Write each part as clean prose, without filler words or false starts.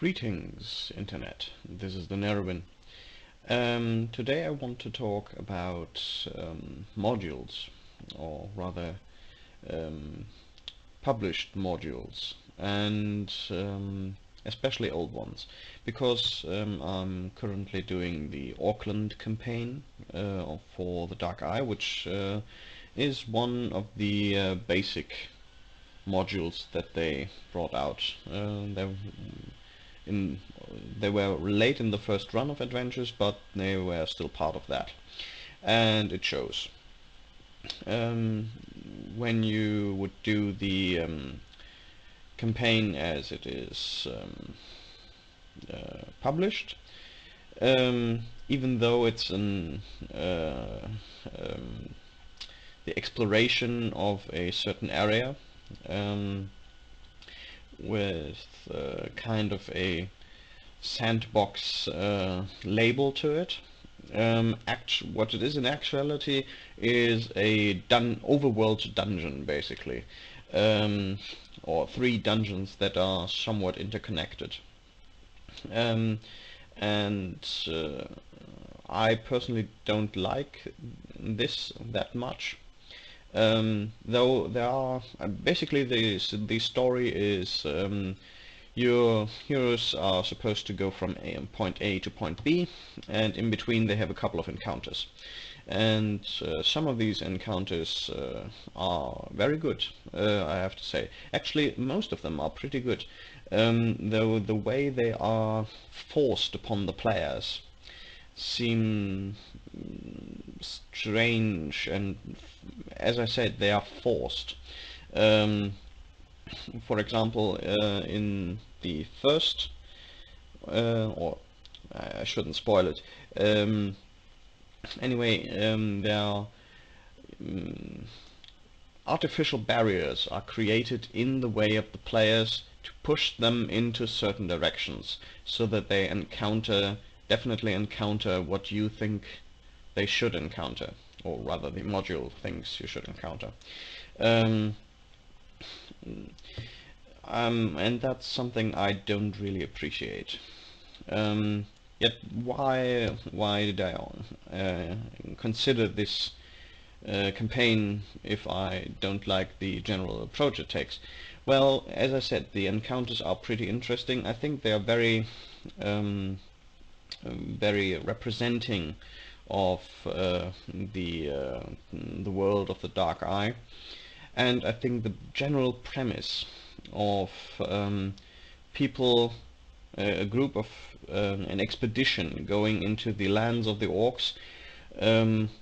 Greetings, Internet. This is the Nervin. Today I want to talk about modules, or rather published modules, and especially old ones, because I'm currently doing the Orkland campaign for the Dark Eye, which is one of the basic modules that they brought out. They were late in the first run of adventures, but they were still part of that, and it shows. When you would do the campaign as it is published, even though it's the exploration of a certain area, with kind of a sandbox label to it. What it is in actuality is a overworld dungeon, basically, or 3 dungeons that are somewhat interconnected. I personally don't like this that much. Though there are basically the story is your heroes are supposed to go from point A to point B, and in between they have a couple of encounters, and some of these encounters are very good, I have to say. Actually, most of them are pretty good, though the way they are forced upon the players seem strange, and as I said, they are forced. For example, in the first, or I shouldn't spoil it. Anyway, there are artificial barriers are created in the way of the players to push them into certain directions, so that they definitely encounter what you think they should encounter, or rather the module thinks you should encounter. And that's something I don't really appreciate. Yet why did I consider this campaign if I don't like the general approach it takes? Well, as I said, the encounters are pretty interesting. I think they are very representing of the world of the Dark Eye, and I think the general premise of people, a group of an expedition going into the lands of the orcs,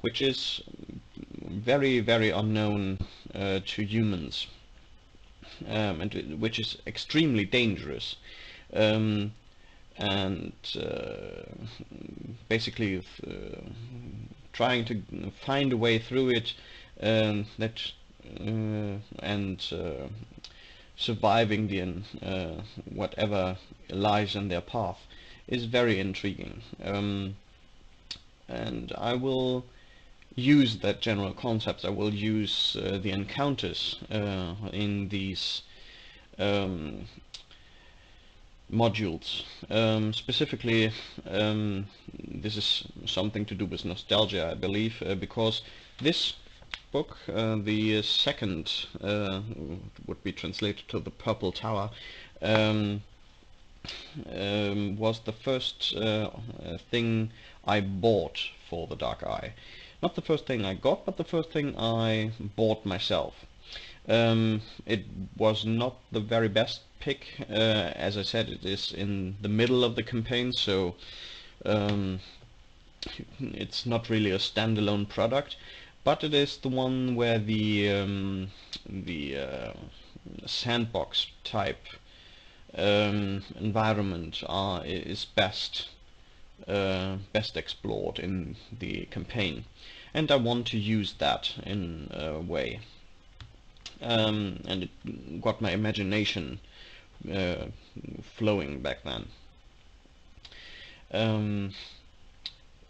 which is very, very unknown to humans, and which is extremely dangerous, and basically trying to find a way through it, surviving the whatever lies in their path is very intriguing, and I will use that general concept. I will use the encounters in these modules. Specifically, this is something to do with nostalgia, I believe, because this book, the second, would be translated to the Purple Tower, was the first thing I bought for the Dark Eye. Not the first thing I got, but the first thing I bought myself. It was not the very best pick. As I said, it is in the middle of the campaign, so it's not really a standalone product, but it is the one where the sandbox type environment is best explored in the campaign, and I want to use that in a way, and it got my imagination flowing back then.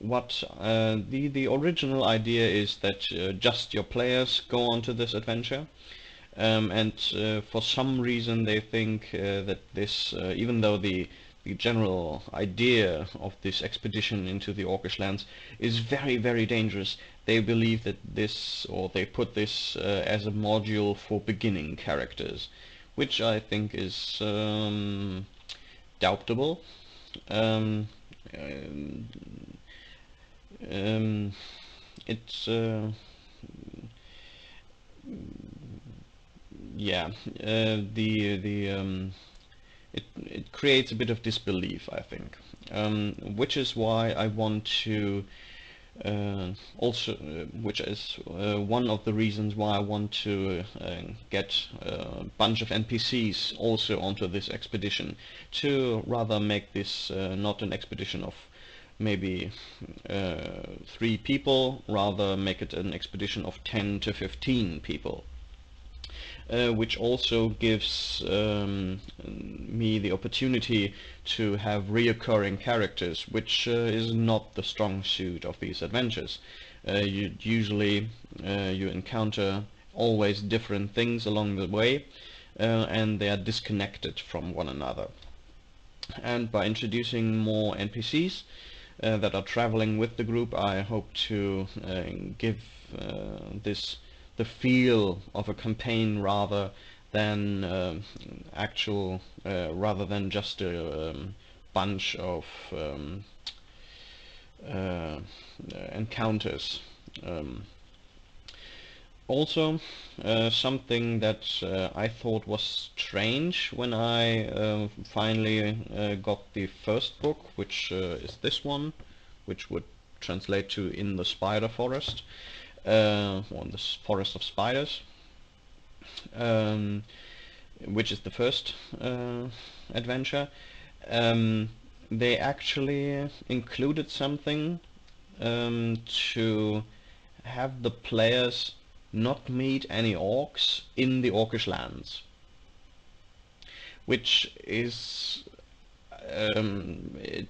The original idea is that just your players go onto this adventure, and for some reason they think that this, even though the the general idea of this expedition into the Orcish lands is very, very dangerous. They believe that this, or they put this as a module for beginning characters, which I think is doubtable. Um, um, it's yeah, it creates a bit of disbelief, I think, which is why I want to which is one of the reasons why I want to get a bunch of NPCs also onto this expedition, to rather make this not an expedition of maybe 3 people, rather make it an expedition of 10 to 15 people. Which also gives me the opportunity to have reoccurring characters, which is not the strong suit of these adventures. You usually you encounter always different things along the way, and they are disconnected from one another. And by introducing more NPCs that are traveling with the group, I hope to give this the feel of a campaign rather than rather than just a bunch of encounters. Also, something that I thought was strange when I finally got the first book, which is this one, which would translate to In the Spider Forest, or in the Forest of Spiders, which is the first adventure. They actually included something to have the players not meet any orcs in the Orcish lands, which is it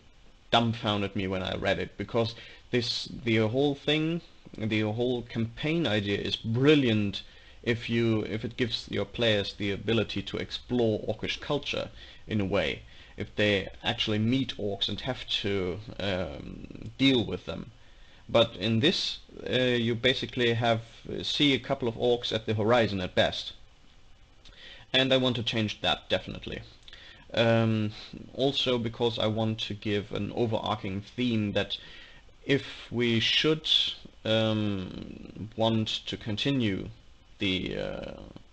dumbfounded me when I read it, because the whole thing, the whole campaign idea is brilliant if it gives your players the ability to explore Orcish culture in a way, if they actually meet orcs and have to deal with them. But in this, you basically see a couple of orcs at the horizon at best, and I want to change that definitely. Also because I want to give an overarching theme that if we should want to continue the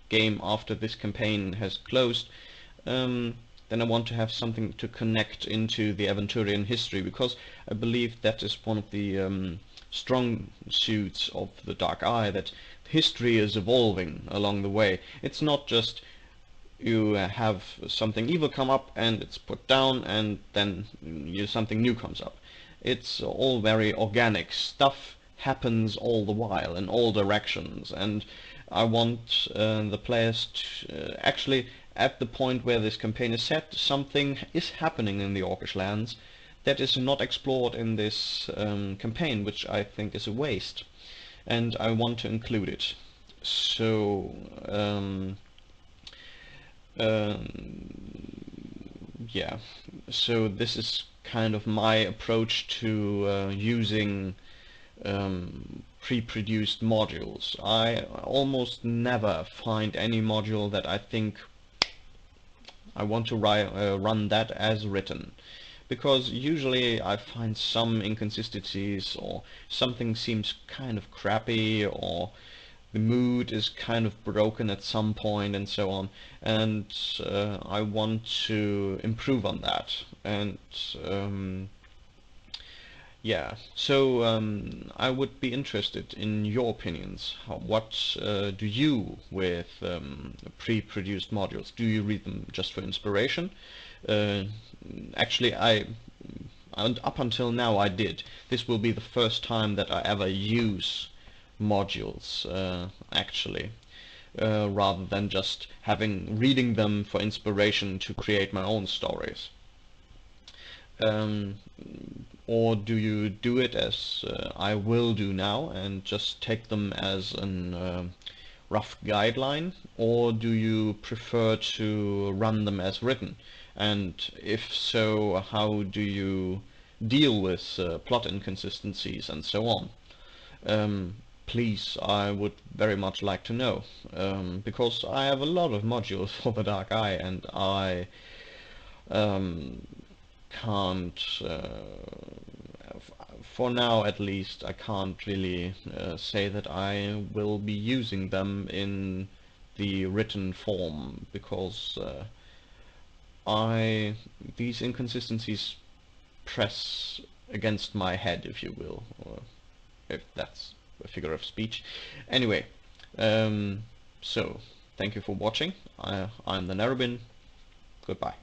game after this campaign has closed, then I want to have something to connect into the Aventurian history, because I believe that is one of the strong suits of the Dark Eye, that history is evolving along the way. It's not just you have something evil come up and it's put down and then something new comes up. It's all very organic. Stuff happens all the while in all directions, and I want the players to actually, at the point where this campaign is set, something is happening in the Orcish lands that is not explored in this campaign, which I think is a waste, and I want to include it. So yeah, so this is kind of my approach to using pre-produced modules. I almost never find any module that I think I want to run that as written, because usually I find some inconsistencies, or something seems kind of crappy, or the mood is kind of broken at some point, and so on, and I want to improve on that. And yeah, so I would be interested in your opinions. What do you with pre-produced modules? Do you read them just for inspiration? Actually, up until now I did. This will be the first time that I ever use modules actually, rather than just reading them for inspiration to create my own stories. Or do you do it as I will do now, and just take them as an rough guideline, or do you prefer to run them as written? And if so, how do you deal with plot inconsistencies and so on? Please, I would very much like to know, because I have a lot of modules for the Dark Eye, and I um, can't, for now at least, I can't really say that I will be using them in the written form, because these inconsistencies press against my head, if you will, or if that's a figure of speech. Anyway, so thank you for watching. I'm the Narrabin. Goodbye.